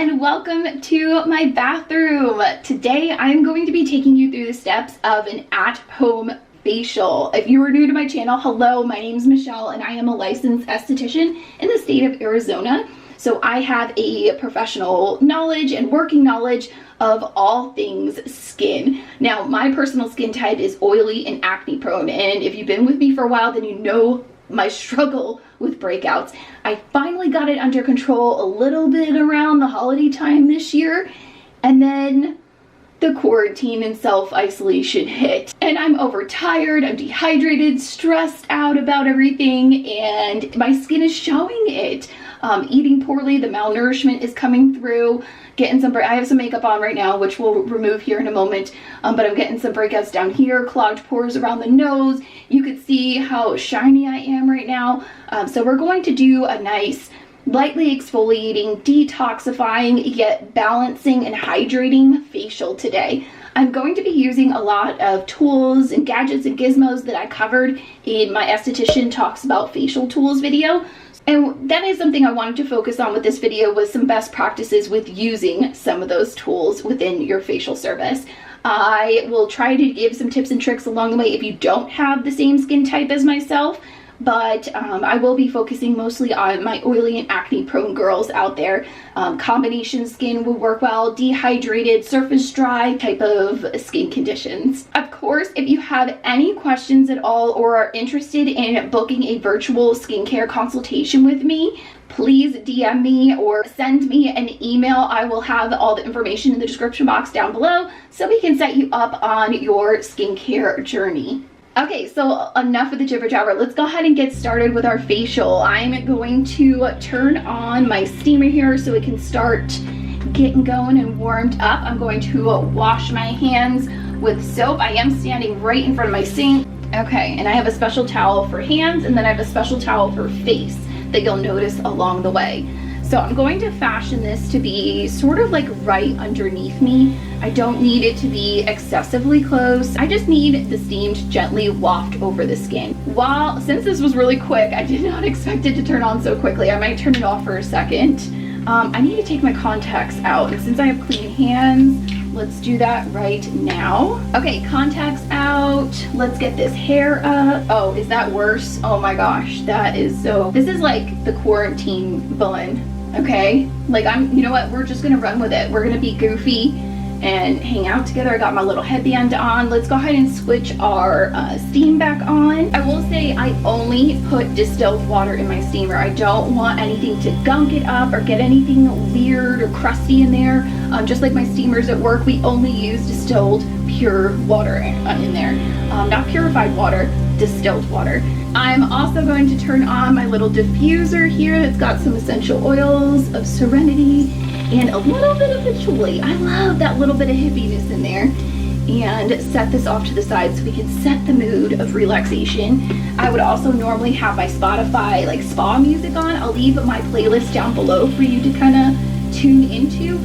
and welcome to my bathroom. Today I'm going to be taking you through the steps of an at-home facial. If you are new to my channel, hello, my name is Michelle and I am a licensed esthetician in the state of Arizona. So I have a professional knowledge and working knowledge of all things skin. Now, my personal skin type is oily and acne prone, and if you've been with me for a while, then you know my struggle with breakouts. I finally got it under control a little bit around the holiday time this year, and then the quarantine and self-isolation hit, and I'm overtired, I'm dehydrated, stressed out about everything, and my skin is showing it. Eating poorly, the malnourishment is coming through. I have some makeup on right now, which we'll remove here in a moment, but I'm getting some breakouts down here, clogged pores around the nose. You could see how shiny I am right now. So we're going to do a nice lightly exfoliating, detoxifying, yet balancing and hydrating facial today. I'm going to be using a lot of tools and gadgets and gizmos that I covered in my Esthetician Talks About Facial Tools video. And that is something I wanted to focus on with this video, was some best practices with using some of those tools within your facial service. I will try to give some tips and tricks along the way if you don't have the same skin type as myself, but I will be focusing mostly on my oily and acne prone girls out there. Combination skin will work well, dehydrated, surface dry type of skin conditions. Of course, if you have any questions at all or are interested in booking a virtual skincare consultation with me, please DM me or send me an email. I will have all the information in the description box down below so we can set you up on your skincare journey. Okay, so enough of the jibber jabber. Let's go ahead and get started with our facial. I'm going to turn on my steamer here so we can start getting going and warmed up. I'm going to wash my hands with soap. I am standing right in front of my sink. Okay, and I have a special towel for hands, and then I have a special towel for face that you'll notice along the way. So I'm going to fashion this to be sort of like right underneath me. I don't need it to be excessively close. I just need the steam to gently waft over the skin. Since this was really quick, I did not expect it to turn on so quickly. I might turn it off for a second. I need to take my contacts out, and since I have clean hands, let's do that right now. Okay, contacts out. Let's get this hair up. Oh, is that worse? Oh my gosh, that is so... This is like the quarantine bun, okay? Like you know what? We're just gonna run with it. We're gonna be goofy and hang out together. I got my little headband on. Let's go ahead and switch our steam back on. I will say I only put distilled water in my steamer. I don't want anything to gunk it up or get anything weird or crusty in there. Just like my steamers at work, we only use distilled pure water in there. Not purified water, distilled water. I'm also going to turn on my little diffuser here that's got some essential oils of serenity and a little bit of patchouli. I love that little bit of hippiness in there. And set this off to the side so we can set the mood of relaxation. I would also normally have my Spotify like spa music on. I'll leave my playlist down below for you to kind of tune into.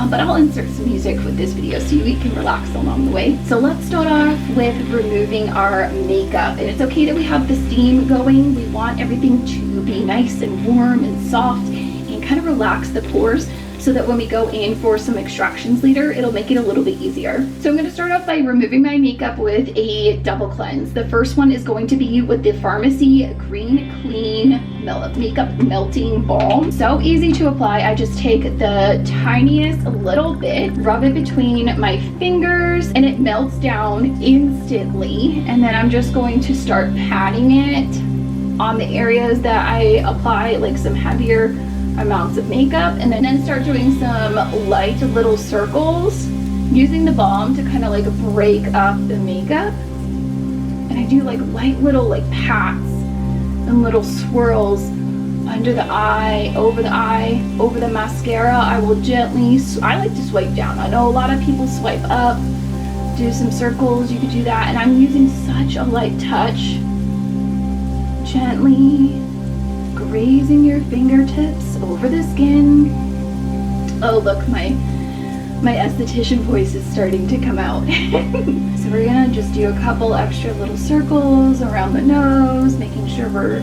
But I'll insert some music with this video so you can relax along the way. So let's start off with removing our makeup. And it's okay that we have the steam going. We want everything to be nice and warm and soft and kind of relax the pores, so that when we go in for some extractions later, it'll make it a little bit easier. So I'm going to start off by removing my makeup with a double cleanse. The first one is going to be with the Pharmacy Green Clean Makeup Melting Balm. So easy to apply. I just take the tiniest little bit, rub it between my fingers, and it melts down instantly. And then I'm just going to start patting it on the areas that I apply like some heavier amounts of makeup, and then start doing some light little circles using the balm to kind of like break up the makeup. And I do like light little like pats and little swirls under the eye, over the mascara. I will gently, I like to swipe down. I know a lot of people swipe up, do some circles. You could do that, and I'm using such a light touch, gently grazing your fingertips over the skin. Oh look, my esthetician voice is starting to come out. So we're gonna just do a couple extra little circles around the nose, making sure we're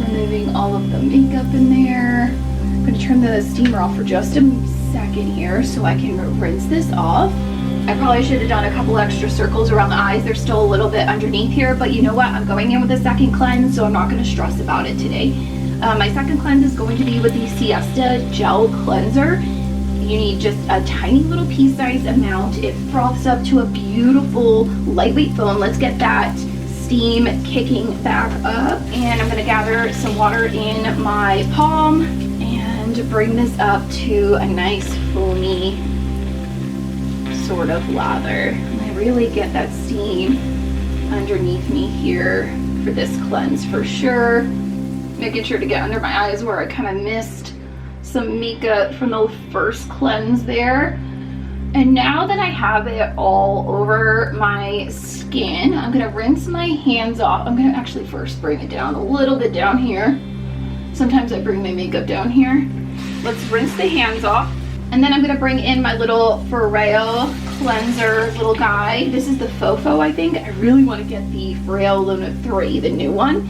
removing all of the makeup in there. I'm gonna turn the steamer off for just a second. in here so I can rinse this off. I probably should have done a couple extra circles around the eyes. They're still a little bit underneath here, but you know what? I'm going in with a second cleanse, so I'm not going to stress about it today. My second cleanse is going to be with the Siesta Gel Cleanser. You need just a tiny little pea-sized amount. It froths up to a beautiful lightweight foam. Let's get that steam kicking back up. And I'm going to gather some water in my palm and bring this up to a nice foamy sort of lather. And I really get that steam underneath me here for this cleanse for sure. Making sure to get under my eyes where I kind of missed some makeup from the first cleanse there. And now that I have it all over my skin, I'm gonna rinse my hands off. I'm gonna actually first bring it down a little bit down here. Sometimes I bring my makeup down here. Let's rinse the hands off. And then I'm gonna bring in my little Frail cleanser little guy. This is the Fofo, I think. I really wanna get the Frail Luna 3, the new one.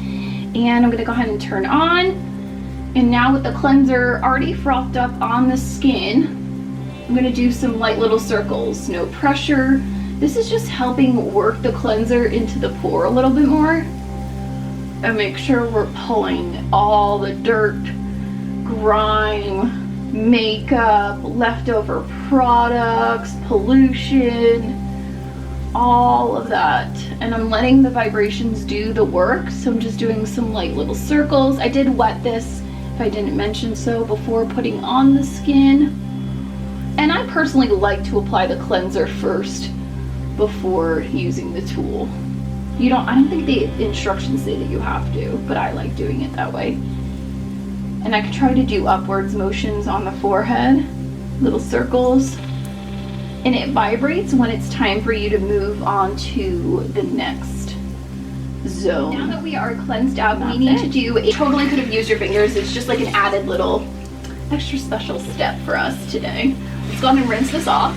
And I'm gonna go ahead and turn on. And now with the cleanser already frothed up on the skin, I'm gonna do some light little circles, no pressure. This is just helping work the cleanser into the pore a little bit more. And make sure we're pulling all the dirt, grime, makeup, leftover products, pollution, all of that. And I'm letting the vibrations do the work. So I'm just doing some light little circles. I did wet this, if I didn't mention so, before putting on the skin. And I personally like to apply the cleanser first before using the tool. I don't think the instructions say that you have to, but I like doing it that way. And I can try to do upwards motions on the forehead, little circles. And it vibrates when it's time for you to move on to the next zone. Now that we are cleansed out, we need to do totally could have used your fingers. It's just like an added little extra special step for us today. Let's go ahead and rinse this off.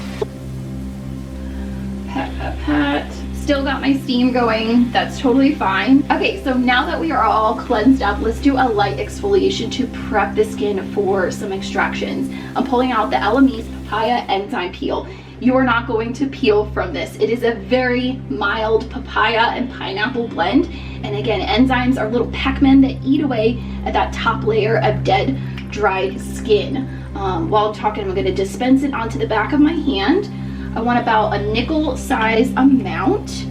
Pat, pat, pat. Still got my steam going. That's totally fine. Okay, so now that we are all cleansed up, let's do a light exfoliation to prep the skin for some extractions. I'm pulling out the Elemis Papaya Enzyme Peel. You are not going to peel from this. It is a very mild papaya and pineapple blend. And again, enzymes are little Pac-Men that eat away at that top layer of dead, dried skin. While I'm talking, I'm gonna dispense it onto the back of my hand. I want about a nickel size amount.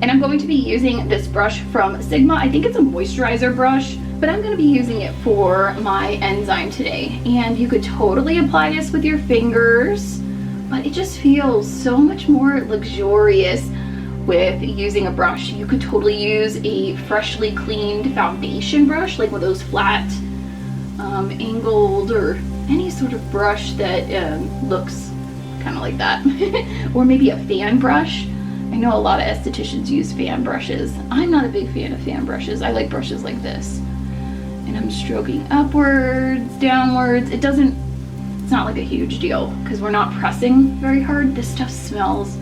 And I'm going to be using this brush from Sigma. I think it's a moisturizer brush, but I'm gonna be using it for my enzyme today. And you could totally apply this with your fingers, but it just feels so much more luxurious with using a brush. You could totally use a freshly cleaned foundation brush, like one of those flat, angled, or any sort of brush that looks kind of like that. Or maybe a fan brush. I know a lot of estheticians use fan brushes. I'm not a big fan of fan brushes. I like brushes like this. And I'm stroking upwards, downwards. It's not like a huge deal because we're not pressing very hard. This stuff smells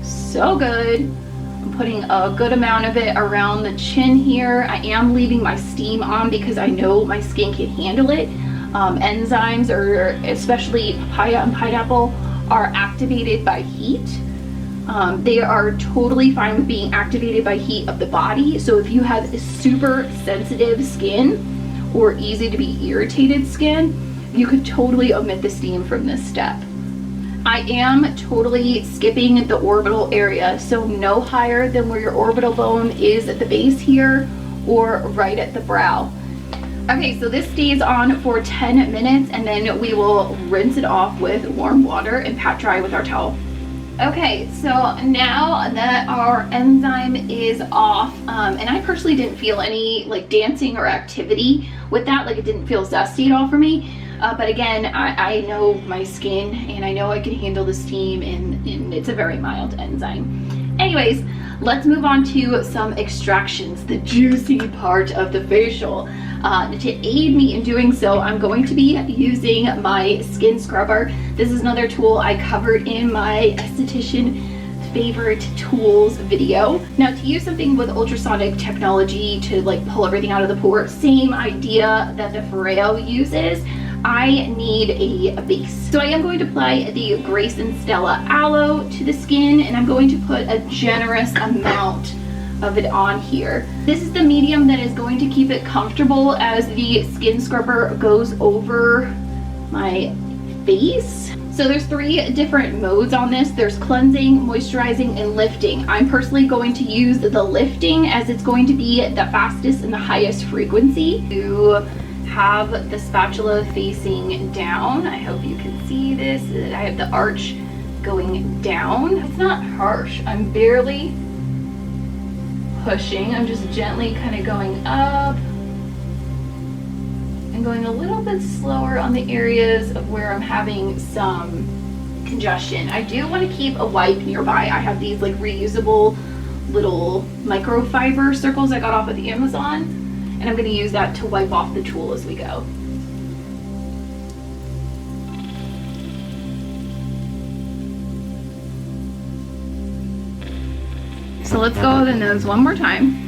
so good. I'm putting a good amount of it around the chin here. I am leaving my steam on because I know my skin can handle it. Enzymes, or especially papaya and pineapple, are activated by heat. They are totally fine with being activated by heat of the body. So if you have super sensitive skin or easy to be irritated skin, you could totally omit the steam from this step. I am totally skipping the orbital area, so no higher than where your orbital bone is at the base here or right at the brow. Okay, so this stays on for 10 minutes and then we will rinse it off with warm water and pat dry with our towel. Okay, so now that our enzyme is off, and I personally didn't feel any like dancing or activity with that, like it didn't feel zesty at all for me. But again, I know my skin and I know I can handle the steam, and it's a very mild enzyme. Anyways, let's move on to some extractions, the juicy part of the facial. To aid me in doing so, I'm going to be using my skin scrubber. This is another tool I covered in my esthetician favorite tools video. Now, to use something with ultrasonic technology to like pull everything out of the pore, same idea that the Frail uses, I need a base. So I am going to apply the Grace and Stella Aloe to the skin, and I'm going to put a generous amount of it on here. This is the medium that is going to keep it comfortable as the skin scrubber goes over my face. So there's 3 different modes on this. There's cleansing, moisturizing, and lifting. I'm personally going to use the lifting as it's going to be the fastest and the highest frequency. To have the spatula facing down. I hope you can see this. I have the arch going down. It's not harsh. I'm barely pushing. I'm just gently kind of going up and going a little bit slower on the areas of where I'm having some congestion. I do want to keep a wipe nearby. I have these like reusable little microfiber circles I got off of Amazon, and I'm going to use that to wipe off the tool as we go. So let's go over the nose one more time.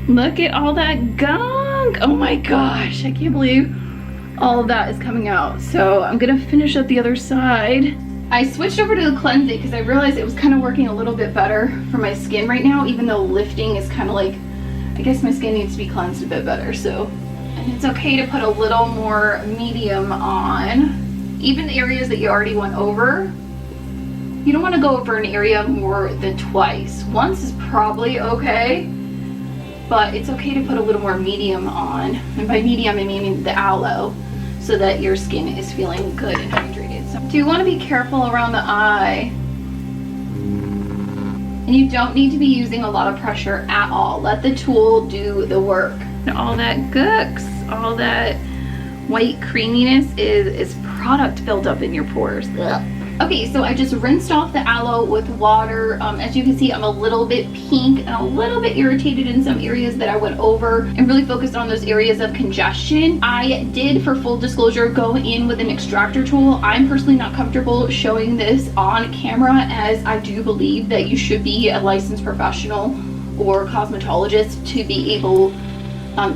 Look at all that gunk. Oh my gosh, I can't believe all of that is coming out. So I'm gonna finish up the other side. I switched over to the cleansing because I realized it was kind of working a little bit better for my skin right now, even though lifting is kind of like, I guess my skin needs to be cleansed a bit better. So, and it's okay to put a little more medium on, even the areas that you already went over. You don't want to go over an area more than twice. Once is probably okay, but it's okay to put a little more medium on. And by medium, I mean the aloe, so that your skin is feeling good and hydrated. So do you want to be careful around the eye? And you don't need to be using a lot of pressure at all. Let the tool do the work. And all that gooks, all that white creaminess is product buildup in your pores. Ugh. Okay, so I just rinsed off the aloe with water. As you can see, I'm a little bit pink and a little bit irritated in some areas that I went over, and really focused on those areas of congestion. I did, for full disclosure, go in with an extractor tool. I'm personally not comfortable showing this on camera, as I do believe that you should be a licensed professional or cosmetologist to be able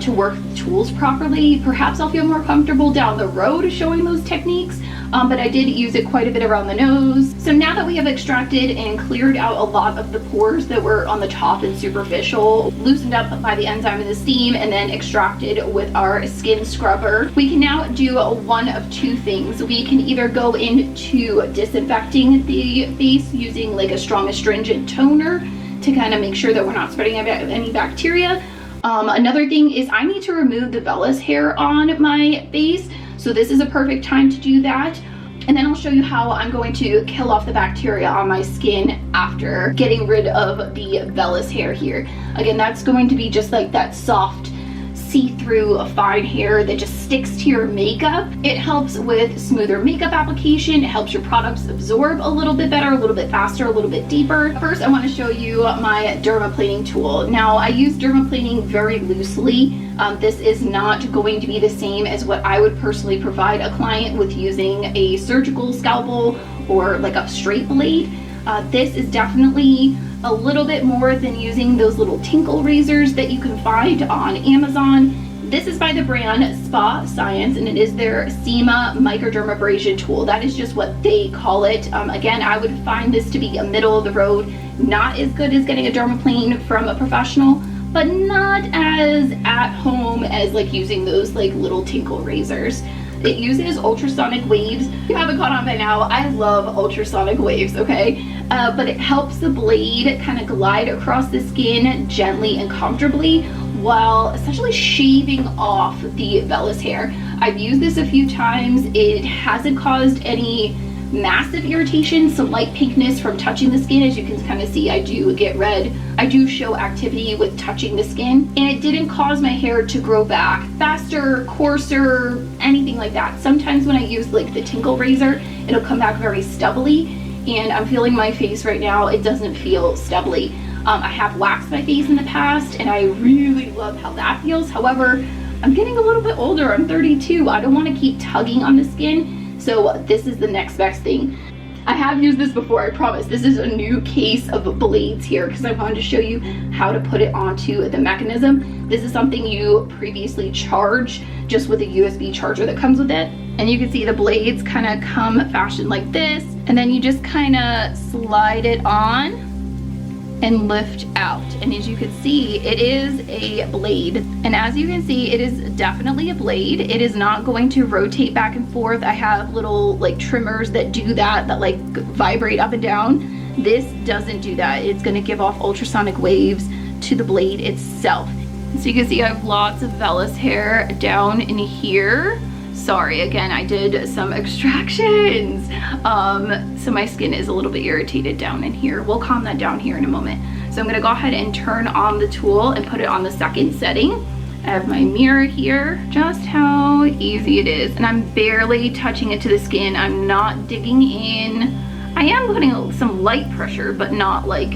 to work the tools properly. Perhaps I'll feel more comfortable down the road showing those techniques. But I did use it quite a bit around the nose. So now that we have extracted and cleared out a lot of the pores that were on the top and superficial, loosened up by the enzyme and the steam, and then extracted with our skin scrubber, we can now do one of 2 things. We can either go into disinfecting the face using like a strong astringent toner to kind of make sure that we're not spreading any bacteria. Another thing is I need to remove the vellus hair on my face. So this is a perfect time to do that. And then I'll show you how I'm going to kill off the bacteria on my skin after getting rid of the vellus hair here. Again, that's going to be just like that soft, see-through fine hair that just sticks to your makeup. It helps with smoother makeup application. It helps your products absorb a little bit better, a little bit faster, a little bit deeper. First, I want to show you my Dermaplaning tool. Now, I use Dermaplaning very loosely. This is not going to be the same as what I would personally provide a client with using a surgical scalpel or like a straight blade. This is definitely a little bit more than using those little tinkle razors that you can find on Amazon. This is by the brand Spa Science, and it is their SEMA microdermabrasion tool. That is just what they call it. Again, I would find this to be a middle of the road, not as good as getting a dermaplane from a professional, but not as at home as like using those like little tinkle razors. It uses ultrasonic waves. If you haven't caught on by now, I love ultrasonic waves, okay? But it helps the blade kind of glide across the skin gently and comfortably while essentially shaving off the vellus hair. I've used this a few times. It hasn't caused any massive irritation, some light pinkness from touching the skin. As you can kind of see, I do get red. I do show activity with touching the skin, and it didn't cause my hair to grow back faster, coarser, anything like that. Sometimes when I use like the tinkle razor, it'll come back very stubbly, and I'm feeling my face right now. It doesn't feel stubbly. I have waxed my face in the past, and I really love how that feels. However, I'm getting a little bit older. I'm 32. I don't want to keep tugging on the skin. So this is the next best thing. I have used this before, I promise. This is a new case of blades here because I wanted to show you how to put it onto the mechanism. This is something you previously charge just with a USB charger that comes with it. And you can see the blades kind of come fashioned like this, and then you just kind of slide it on and lift out. And as you can see, it is a blade. And as you can see, it is definitely a blade. It is not going to rotate back and forth. I have little like trimmers that do that like vibrate up and down. This doesn't do that. It's going to give off ultrasonic waves to the blade itself. So you can see I have lots of vellus hair down in here. Sorry, again, I did some extractions. So my skin is a little bit irritated down in here. We'll calm that down here in a moment. So I'm gonna go ahead and turn on the tool and put it on the second setting. I have my mirror here, just how easy it is. And I'm barely touching it to the skin. I'm not digging in. I am putting some light pressure, but not like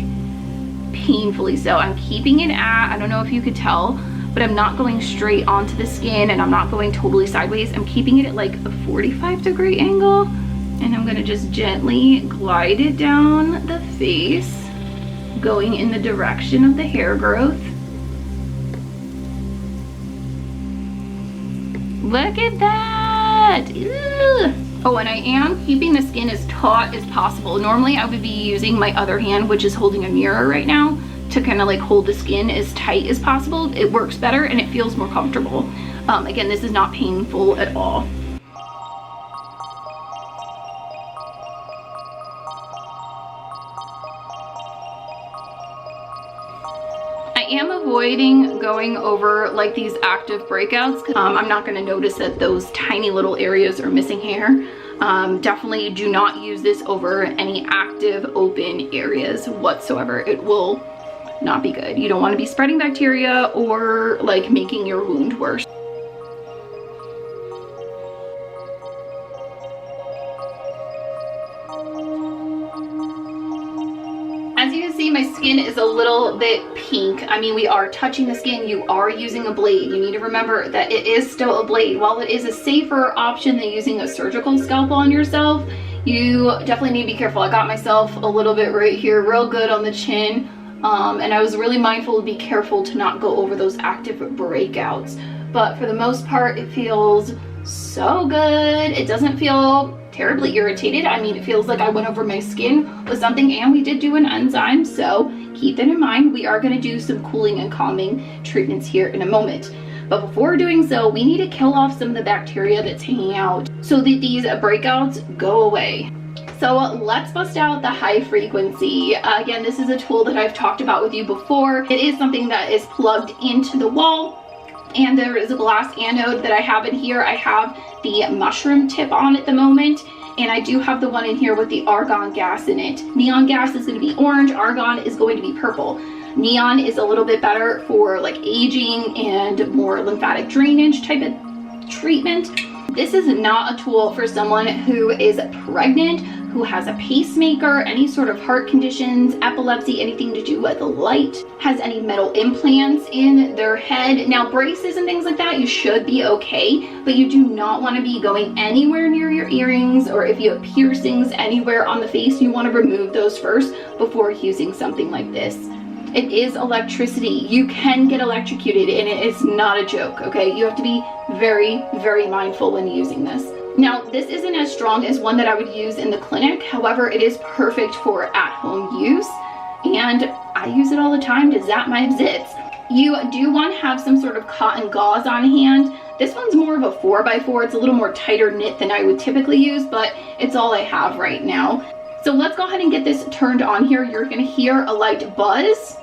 painfully so. I'm keeping it at, I don't know if you could tell, but I'm not going straight onto the skin and I'm not going totally sideways. I'm keeping it at like a 45-degree angle, and I'm gonna just gently glide it down the face, going in the direction of the hair growth. Look at that! Ugh. Oh, and I am keeping the skin as taut as possible. Normally I would be using my other hand, which is holding a mirror right now, to kind of like hold the skin as tight as possible. It works better and it feels more comfortable. Again, this is not painful at all. I am avoiding going over like these active breakouts. I'm not going to notice that those tiny little areas are missing hair. Definitely do not use this over any active open areas whatsoever. It will not be good. You don't want to be spreading bacteria or like making your wound worse. As you can see, my skin is a little bit pink. I mean, we are touching the skin. You are using a blade. You need to remember that it is still a blade. While it is a safer option than using a surgical scalpel on yourself, you definitely need to be careful. I got myself a little bit right here, real good on the chin. And I was really mindful to be careful to not go over those active breakouts. But for the most part, it feels so good. It doesn't feel terribly irritated. I mean, it feels like I went over my skin with something, and we did do an enzyme, so keep that in mind. We are going to do some cooling and calming treatments here in a moment. But before doing so, we need to kill off some of the bacteria that's hanging out so that these breakouts go away. So let's bust out the high frequency. Again, this is a tool that I've talked about with you before. It is something that is plugged into the wall, and there is a glass anode that I have in here. I have the mushroom tip on at the moment, and I do have the one in here with the argon gas in it. Neon gas is going to be orange, argon is going to be purple. Neon is a little bit better for like aging and more lymphatic drainage type of treatment. This is not a tool for someone who is pregnant, who has a pacemaker, any sort of heart conditions, epilepsy, anything to do with light, has any metal implants in their head. Now, braces and things like that, you should be okay, but you do not want to be going anywhere near your earrings, or if you have piercings anywhere on the face, you want to remove those first before using something like this. It is electricity. You can get electrocuted, and it is not a joke, okay? You have to be very, very mindful when using this. Now, this isn't as strong as one that I would use in the clinic. However, it is perfect for at-home use, and I use it all the time to zap my zits. You do want to have some sort of cotton gauze on hand. This one's more of a 4x4. It's a little more tighter knit than I would typically use, but it's all I have right now. So let's go ahead and get this turned on here. You're going to hear a light buzz.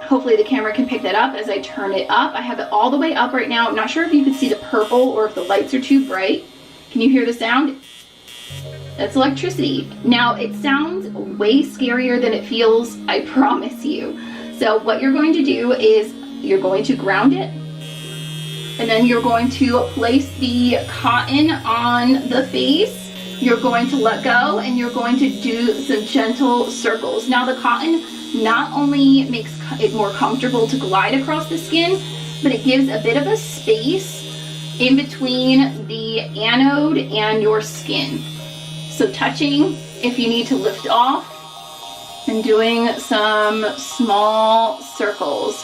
Hopefully the camera can pick that up as I turn it up. I have it all the way up right now. I'm not sure if you can see the purple or if the lights are too bright. Can you hear the sound? That's electricity. Now, it sounds way scarier than it feels, I promise you. So what you're going to do is you're going to ground it, and then you're going to place the cotton on the face. You're going to let go, and you're going to do some gentle circles. Now, the cotton not only makes it more comfortable to glide across the skin, but it gives a bit of a space in between the anode and your skin. So touching if you need to lift off, and doing some small circles.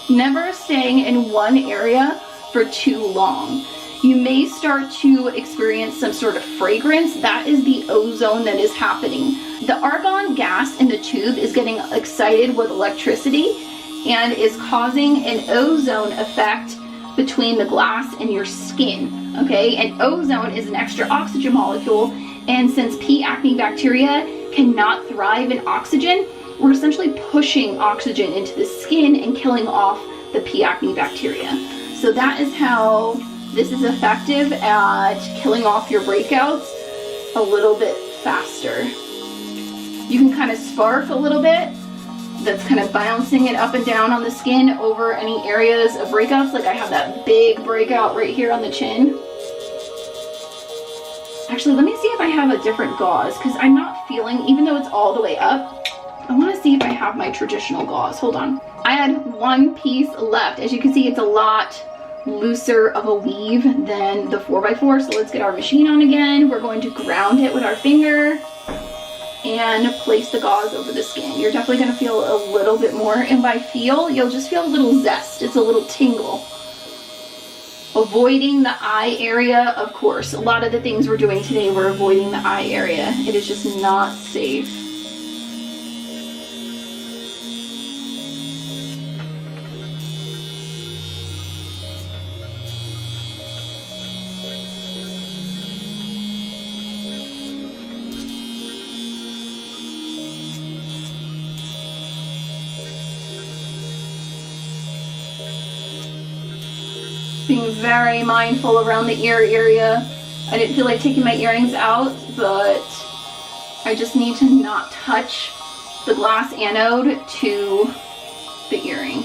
Never staying in one area for too long. You may start to experience some sort of fragrance. That is the ozone that is happening. The argon gas in the tube is getting excited with electricity and is causing an ozone effect between the glass and your skin, okay? And ozone is an extra oxygen molecule, and since P. acne bacteria cannot thrive in oxygen, we're essentially pushing oxygen into the skin and killing off the P. acne bacteria. So that is how this is effective at killing off your breakouts a little bit faster. You can kind of spark a little bit. That's kind of bouncing it up and down on the skin over any areas of breakouts. Like I have that big breakout right here on the chin. Actually, let me see if I have a different gauze, because I'm not feeling, even though it's all the way up, I want to see if I have my traditional gauze. Hold on. I had one piece left. As you can see, it's a lot looser of a weave than the 4x4. So let's get our machine on again. We're going to ground it with our finger and place the gauze over the skin. You're definitely going to feel a little bit more, and by feel, you'll just feel a little zest. It's a little tingle. Avoiding the eye area, of course. A lot of the things we're doing today, we're avoiding the eye area. It is just not safe. Being very mindful around the ear area. I didn't feel like taking my earrings out, but I just need to not touch the glass anode to the earring.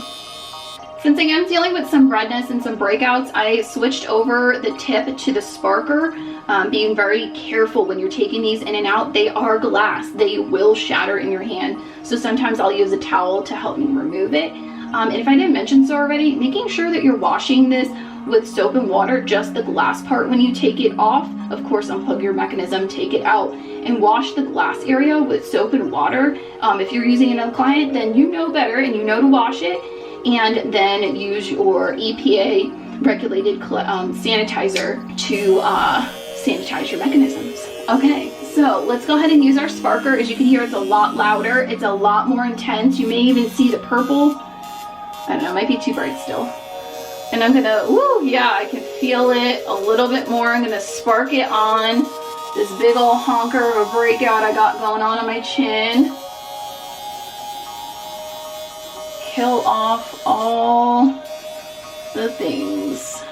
Since I am dealing with some redness and some breakouts, I switched over the tip to the sparker, being very careful when you're taking these in and out. They are glass. They will shatter in your hand. So sometimes I'll use a towel to help me remove it. And if I didn't mention so already, making sure that you're washing this with soap and water, just the glass part when you take it off. Of course, unplug your mechanism, take it out, and wash the glass area with soap and water. If you're using another client, then you know better and you know to wash it, and then use your EPA regulated sanitizer to sanitize your mechanisms. Okay, so let's go ahead and use our sparker. As you can hear, it's a lot louder. It's a lot more intense. You may even see the purple. I don't know, it might be too bright still. And I'm gonna, ooh, yeah, I can feel it a little bit more. I'm gonna spark it on this big old honker of a breakout I got going on my chin. Kill off all the things.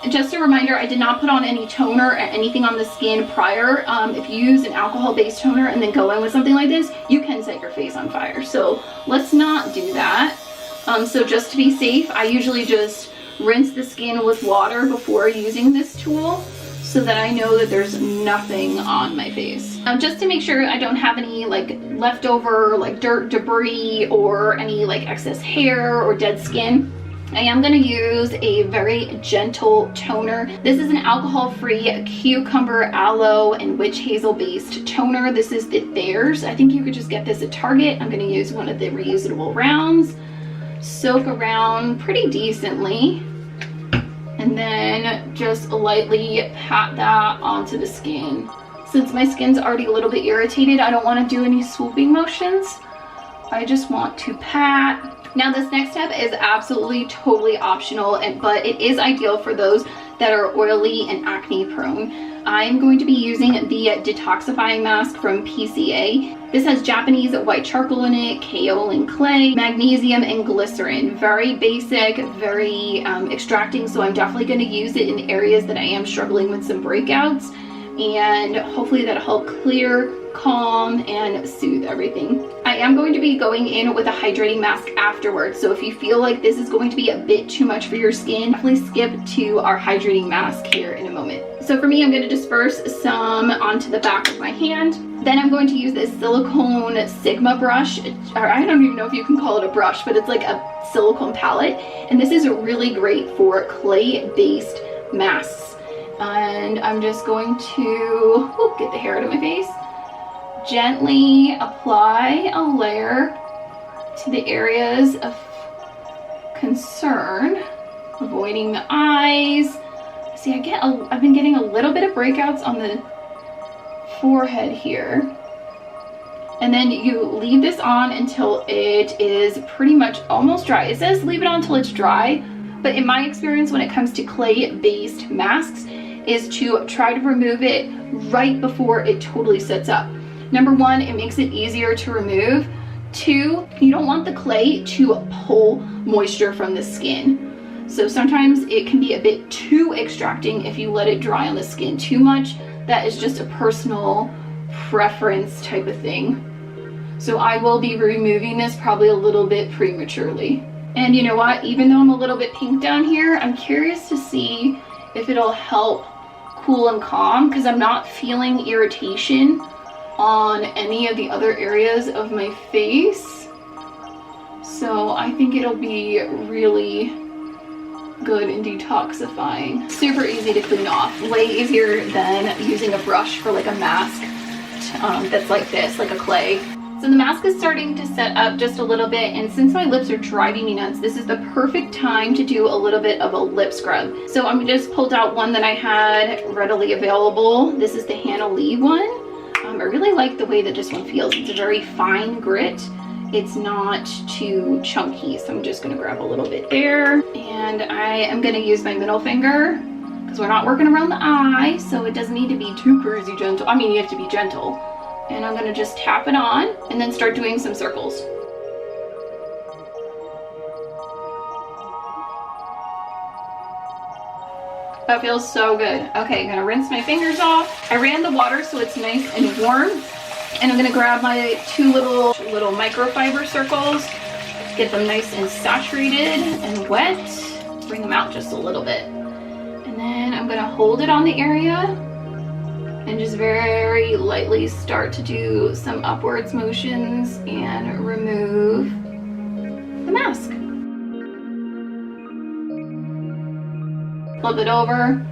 And just a reminder, I did not put on any toner or anything on the skin prior. If you use an alcohol-based toner and then go in with something like this, you can set your face on fire. So let's not do that. So just to be safe, I usually just rinse the skin with water before using this tool so that I know that there's nothing on my face. Just to make sure I don't have any like leftover like dirt, debris, or any like excess hair or dead skin, I am going to use a very gentle toner. This is an alcohol-free cucumber, aloe, and witch hazel based toner. This is the Thayer's. I think you could just get this at Target. I'm going to use one of the reusable rounds. Soak around pretty decently, and then just lightly pat that onto the skin. Since my skin's already a little bit irritated, I don't want to do any swooping motions. I just want to pat. Now this next step is absolutely totally optional, but it is ideal for those that are oily and acne prone. I'm going to be using the Detoxifying mask from PCA. This has Japanese white charcoal in it, kaolin clay, magnesium, and glycerin. Very basic, very extracting, so I'm definitely going to use it in areas that I am struggling with some breakouts, and hopefully that'll help clear, calm, and soothe everything. I am going to be going in with a hydrating mask afterwards, so if you feel like this is going to be a bit too much for your skin, definitely skip to our hydrating mask here in a moment. So for me, I'm going to disperse some onto the back of my hand. Then I'm going to use this silicone Sigma brush, or I don't even know if you can call it a brush, but it's like a silicone palette. And this is really great for clay-based masks. And I'm just going to get the hair out of my face. Gently apply a layer to the areas of concern, avoiding the eyes. See, I've been getting a little bit of breakouts on the forehead here. And then you leave this on until it is pretty much almost dry. It says leave it on until it's dry, but in my experience when it comes to clay-based masks is to try to remove it right before it totally sets up. Number one, it makes it easier to remove. Two, you don't want the clay to pull moisture from the skin. So sometimes it can be a bit too extracting if you let it dry on the skin too much. That is just a personal preference type of thing. So I will be removing this probably a little bit prematurely. And you know what, even though I'm a little bit pink down here, I'm curious to see if it'll help cool and calm, because I'm not feeling irritation on any of the other areas of my face. So I think it'll be really good and detoxifying. Super easy to clean off, way easier than using a brush for like a mask that's like this, like a clay. So the mask is starting to set up just a little bit, and since my lips are driving me nuts, this is the perfect time to do a little bit of a lip scrub. So I'm just pulled out one that I had readily available. This is the Hannah Lee one. I really like the way that this one feels. It's a very fine grit. It's not too chunky, so I'm just gonna grab a little bit there. And I am gonna use my middle finger because we're not working around the eye, so it doesn't need to be too crazy gentle. I mean, you have to be gentle. And I'm gonna just tap it on and then start doing some circles. That feels so good. Okay, I'm gonna rinse my fingers off. I ran the water so it's nice and warm. And I'm gonna grab my two little microfiber circles, get them nice and saturated and wet, bring them out just a little bit. And then I'm gonna hold it on the area and just very lightly start to do some upwards motions and remove the mask. Flip it over.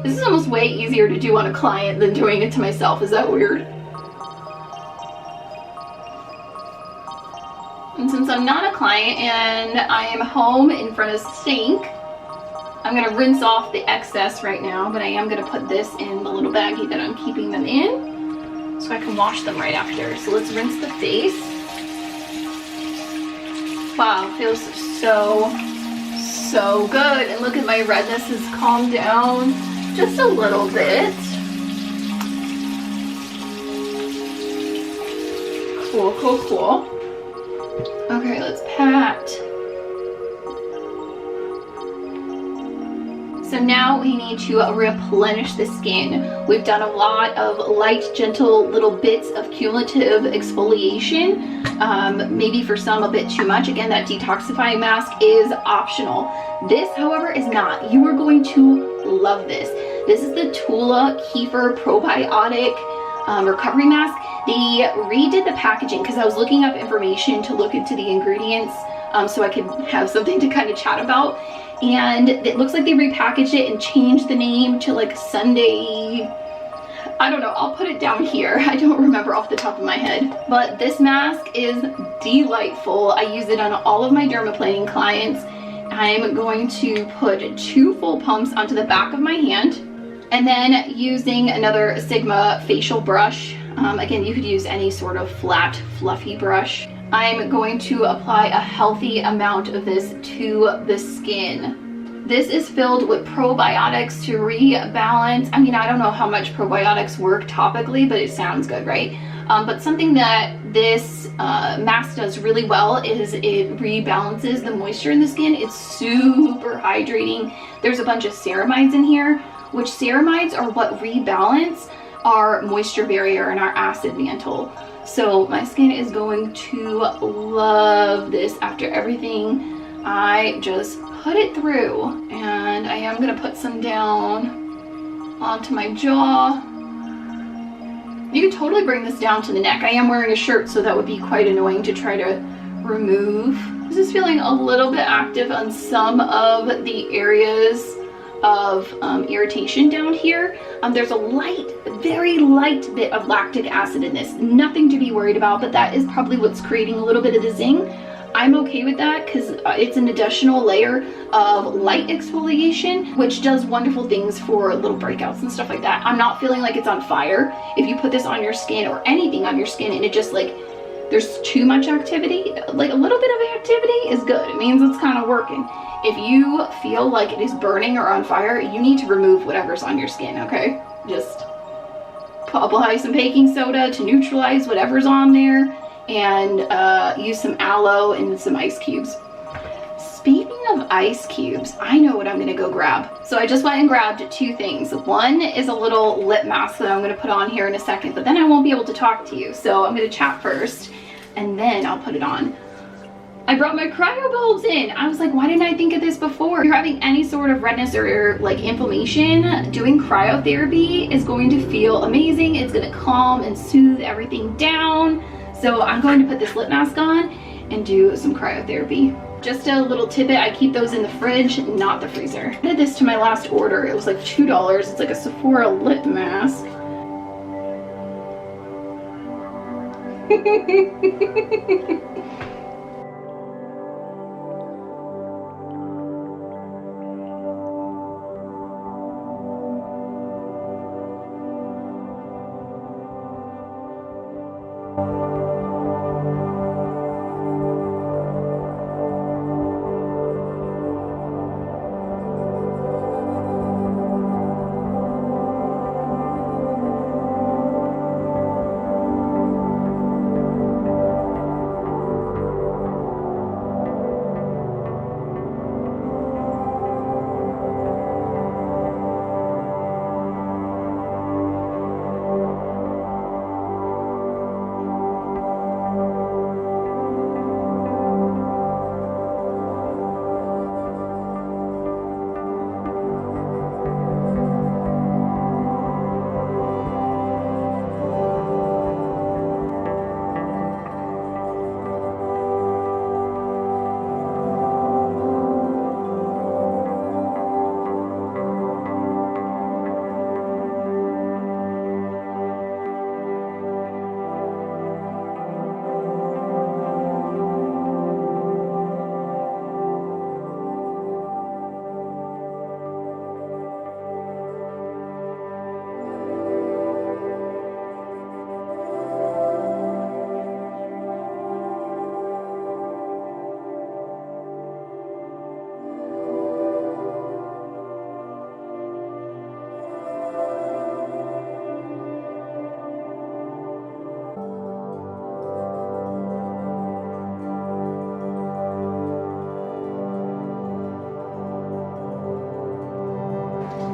This is almost way easier to do on a client than doing it to myself. Is that weird? And since I'm not a client and I am home in front of the sink, I'm gonna rinse off the excess right now, but I am gonna put this in the little baggie that I'm keeping them in so I can wash them right after. So let's rinse the face. Wow, feels so good. And look at my redness has calmed down just a little bit. Cool, cool, cool. Okay, let's pat. So now we need to replenish the skin. We've done a lot of light, gentle little bits of cumulative exfoliation. Maybe for some a bit too much. Again, that detoxifying mask is optional. This, however, is not. You are going to love this. This is the Tula Kefir Probiotic Recovery Mask. They redid the packaging because I was looking up information to look into the ingredients so I could have something to kind of chat about. And it looks like they repackaged it and changed the name to like Sunday. I don't know, I'll put it down here. I don't remember off the top of my head. But this mask is delightful. I use it on all of my dermaplaning clients. I'm going to put 2 full pumps onto the back of my hand. And then using another Sigma facial brush. Again, you could use any sort of flat, fluffy brush. I'm going to apply a healthy amount of this to the skin. This is filled with probiotics to rebalance. I mean, I don't know how much probiotics work topically, but it sounds good, right? But something that this mask does really well is it rebalances the moisture in the skin. It's super hydrating. There's a bunch of ceramides in here, which ceramides are what rebalance our moisture barrier and our acid mantle. So my skin is going to love this after everything I just put it through. And I am going to put some down onto my jaw. You could totally bring this down to the neck. I am wearing a shirt, so that would be quite annoying to try to remove. This is feeling a little bit active on some of the areas of irritation down here. There's a light, very light bit of lactic acid in this. Nothing to be worried about, but that is probably what's creating a little bit of the zing. I'm okay with that because it's an additional layer of light exfoliation, which does wonderful things for little breakouts and stuff like that. I'm not feeling like it's on fire. If you put this on your skin or anything on your skin and it just like, there's too much activity, like a little bit of activity is good. It means it's kind of working. If you feel like it is burning or on fire, you need to remove whatever's on your skin, okay? Just apply some baking soda to neutralize whatever's on there, and use some aloe and some ice cubes. Speaking of ice cubes, I know what I'm gonna go grab. So I just went and grabbed two things. One is a little lip mask that I'm gonna put on here in a second, but then I won't be able to talk to you. So I'm gonna chat first, and then I'll put it on. I brought my cryo bulbs in. I was like, why didn't I think of this before? If you're having any sort of redness or like inflammation, doing cryotherapy is going to feel amazing. It's gonna calm and soothe everything down. So I'm going to put this lip mask on and do some cryotherapy. Just a little tidbit, I keep those in the fridge, not the freezer. I did this to my last order. It was like $2. It's like a Sephora lip mask.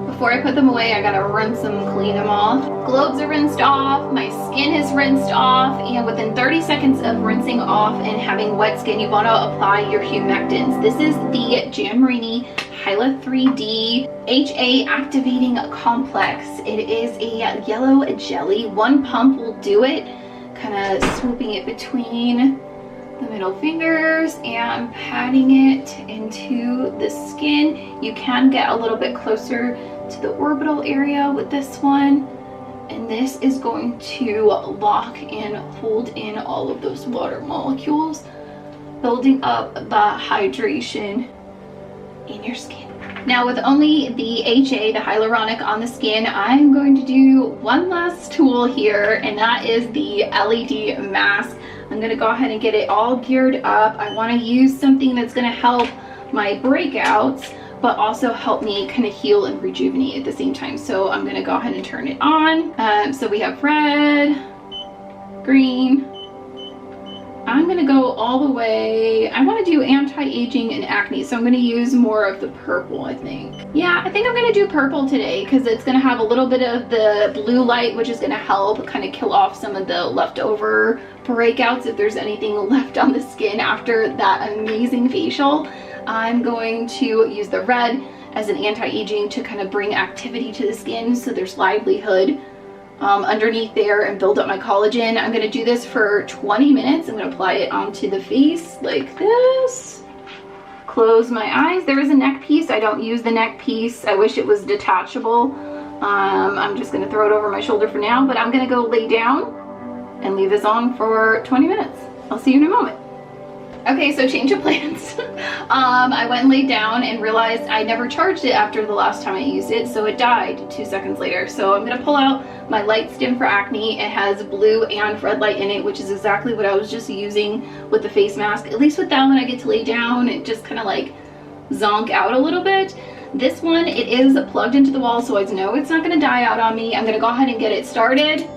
Before I put them away, I gotta rinse them, clean them off. Globes are rinsed off, my skin is rinsed off, and within 30 seconds of rinsing off and having wet skin, you wanna apply your humectants. This is the Jan Marini Hyla 3D HA Activating Complex. It is a yellow jelly. One pump will do it, kind of swooping it between the middle fingers and patting it into the skin. You can get a little bit closer to the orbital area with this one, and this is going to lock and hold in all of those water molecules, building up the hydration in your skin. Now with only the HA, the hyaluronic on the skin, I'm going to do one last tool here, and that is the LED mask. I'm gonna go ahead and get it all geared up. I wanna use something that's gonna help my breakouts, but also help me kind of heal and rejuvenate at the same time. So I'm gonna go ahead and turn it on. So we have red, green. I'm gonna go all the way. I wanna do anti-aging and acne, so I'm gonna use more of the purple, I think. Yeah, I think I'm gonna do purple today because it's gonna have a little bit of the blue light, which is gonna help kind of kill off some of the leftover breakouts if there's anything left on the skin after that amazing facial. I'm going to use the red as an anti-aging to kind of bring activity to the skin so there's livelihood underneath there and build up my collagen. I'm gonna do this for 20 minutes. I'm gonna apply it onto the face like this. Close my eyes. There is a neck piece. I don't use the neck piece. I wish it was detachable. I'm just gonna throw it over my shoulder for now, but I'm gonna go lay down and leave this on for 20 minutes. I'll see you in a moment. Okay, so change of plans. I went and laid down and realized I never charged it after the last time I used it, so it died 2 seconds later. So I'm gonna pull out my Light Stim for Acne. It has blue and red light in it, which is exactly what I was just using with the face mask. At least with that one, I get to lay down and just kind of like zonk out a little bit. This one, it is plugged into the wall, so I know it's not gonna die out on me. I'm gonna go ahead and get it started.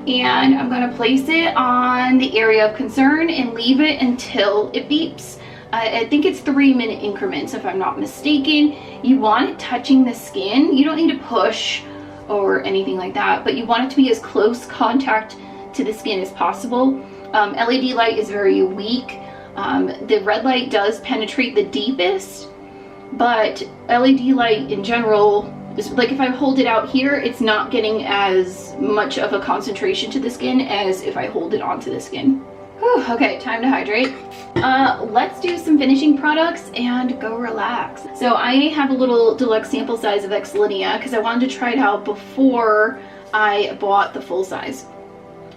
And I'm going to place it on the area of concern and leave it until it beeps. I think it's 3-minute increments if I'm not mistaken. You want it touching the skin. You don't need to push or anything like that, but you want it to be as close contact to the skin as possible. LED light is very weak. The red light does penetrate the deepest, but LED light in general, like if I hold it out here, it's not getting as much of a concentration to the skin as if I hold it onto the skin. Whew, okay, time to hydrate. Let's do some finishing products and go relax. So I have a little deluxe sample size of Exfoliation because I wanted to try it out before I bought the full size.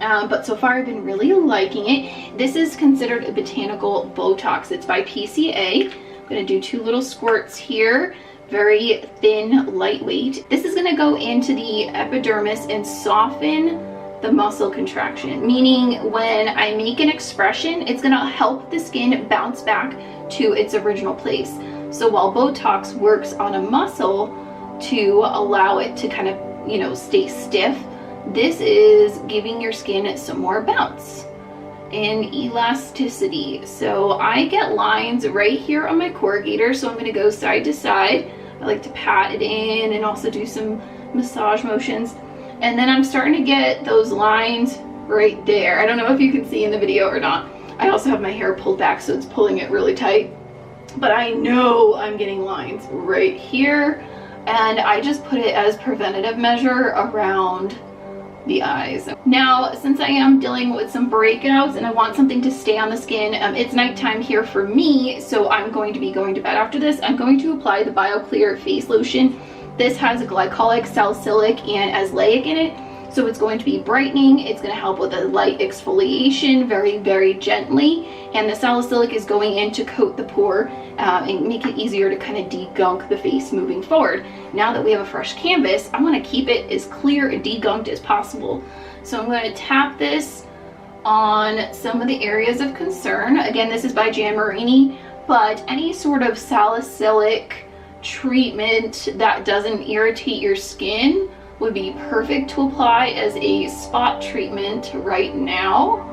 But so far I've been really liking it. This is considered a botanical Botox. It's by PCA. I'm gonna do 2 little squirts here. Very thin, lightweight. This is gonna go into the epidermis and soften the muscle contraction, meaning when I make an expression, it's gonna help the skin bounce back to its original place. So while Botox works on a muscle to allow it to kind of, you know, stay stiff, this is giving your skin some more bounce and elasticity. So I get lines right here on my corrugator, so I'm gonna go side to side. I like to pat it in and also do some massage motions. And then I'm starting to get those lines right there. I don't know if you can see in the video or not. I also have my hair pulled back, so it's pulling it really tight. But I know I'm getting lines right here. And I just put it as preventative measure around the eyes. Now, since I am dealing with some breakouts and I want something to stay on the skin, it's nighttime here for me, so I'm going to be going to bed after this. I'm going to apply the BioClear face lotion. This has a glycolic, salicylic, and azelaic in it, so it's going to be brightening. It's going to help with a light exfoliation very, very gently, and the salicylic is going in to coat the pore and make it easier to kind of degunk the face moving forward. Now that we have a fresh canvas, I want to keep it as clear and degunked as possible. So I'm going to tap this on some of the areas of concern. Again, this is by Jan Marini, but any sort of salicylic treatment that doesn't irritate your skin would be perfect to apply as a spot treatment right now.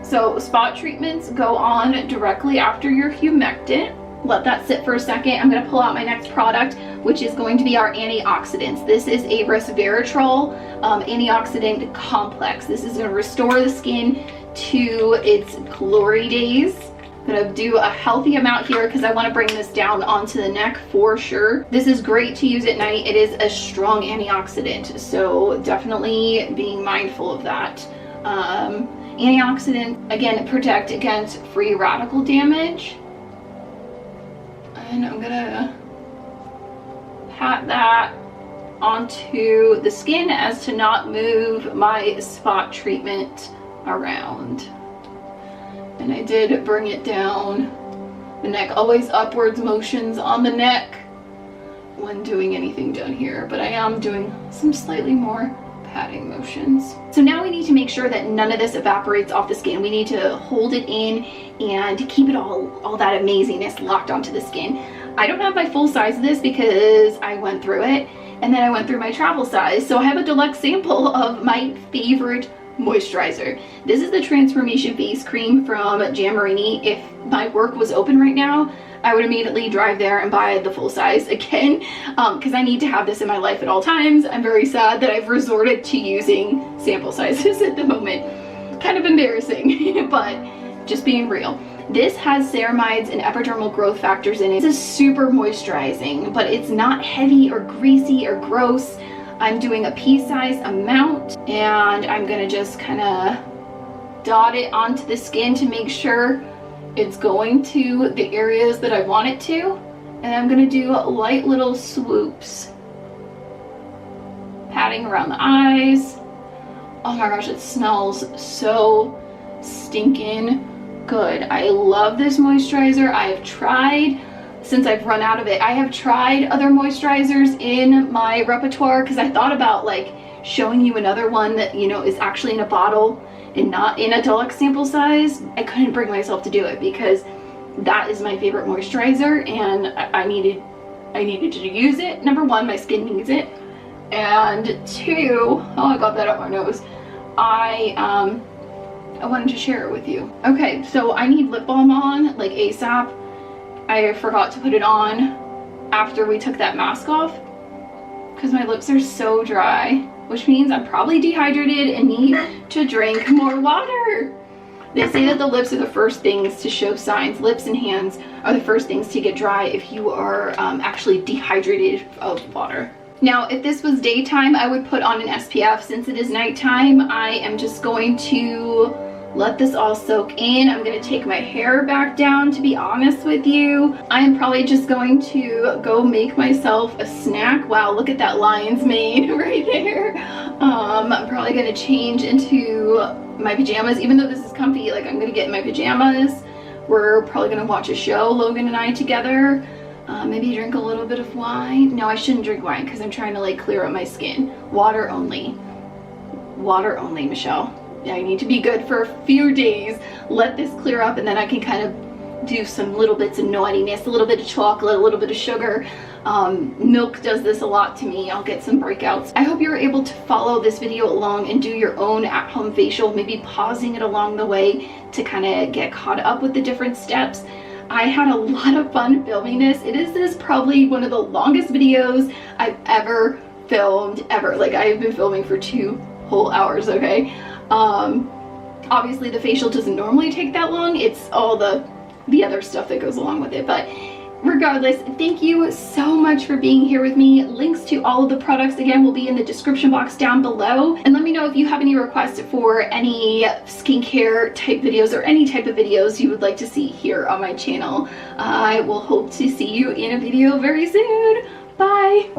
So spot treatments go on directly after your humectant. Let that sit for a second. I'm going to pull out my next product, which is going to be our antioxidants. This is a resveratrol antioxidant complex. This is going to restore the skin to its glory days. I'm going to do a healthy amount here because I want to bring this down onto the neck for sure. This is great to use at night. It is a strong antioxidant, so definitely being mindful of that. Antioxidant, again, protect against free radical damage. And I'm gonna pat that onto the skin as to not move my spot treatment around. And I did bring it down the neck, always upwards motions on the neck when doing anything down here, but I am doing some slightly more patting motions. So now we need to make sure that none of this evaporates off the skin. We need to hold it in and keep it all that amazingness locked onto the skin. I don't have my full size of this because I went through it and then I went through my travel size. So I have a deluxe sample of my favorite moisturizer. This is the Transformation Face Cream from Jan Marini. If my work was open right now, I would immediately drive there and buy the full size again because I need to have this in my life at all times. I'm very sad that I've resorted to using sample sizes at the moment. Kind of embarrassing, but just being real. This has ceramides and epidermal growth factors in it. This is super moisturizing, but it's not heavy or greasy or gross. I'm doing a pea-size amount, and I'm gonna just kind of dot it onto the skin to make sure it's going to the areas that I want it to. And I'm gonna do light little swoops, patting around the eyes. Oh my gosh, it smells so stinking good. I love this moisturizer. I have tried, since I've run out of it, I have tried other moisturizers in my repertoire, because I thought about like showing you another one that, you know, is actually in a bottle and not in a deluxe sample size. I couldn't bring myself to do it because that is my favorite moisturizer, and I needed to use it. Number one, my skin needs it, and two, oh, I got that up my nose. I wanted to share it with you. Okay, so I need lip balm on like ASAP. I forgot to put it on after we took that mask off because my lips are so dry, which means I'm probably dehydrated and need to drink more water. They say that the lips are the first things to show signs. Lips and hands are the first things to get dry if you are actually dehydrated of water. Now, if this was daytime, I would put on an SPF. Since it is nighttime, I am just going to let this all soak in. I'm going to take my hair back down, to be honest with you. I am probably just going to go make myself a snack. Wow, look at that lion's mane right there. I'm probably going to change into my pajamas. Even though this is comfy, like, I'm going to get in my pajamas. We're probably going to watch a show, Logan and I together. Maybe drink a little bit of wine. No, I shouldn't drink wine because I'm trying to like clear up my skin. Water only. Water only, Michelle. I need to be good for a few days. Let this clear up, and then I can kind of do some little bits of naughtiness, a little bit of chocolate, a little bit of sugar. Milk does this a lot to me. I'll get some breakouts. I hope you're able to follow this video along and do your own at-home facial, maybe pausing it along the way to kind of get caught up with the different steps. I had a lot of fun filming this. This probably one of the longest videos I've ever filmed, ever. Like, I have been filming for 2 whole hours, okay? Obviously the facial doesn't normally take that long. It's all the other stuff that goes along with it, but regardless, thank you so much for being here with me. Links to all of the products, again, will be in the description box down below. And let me know if you have any requests for any skincare type videos or any type of videos you would like to see here on my channel. I will hope to see you in a video very soon. Bye.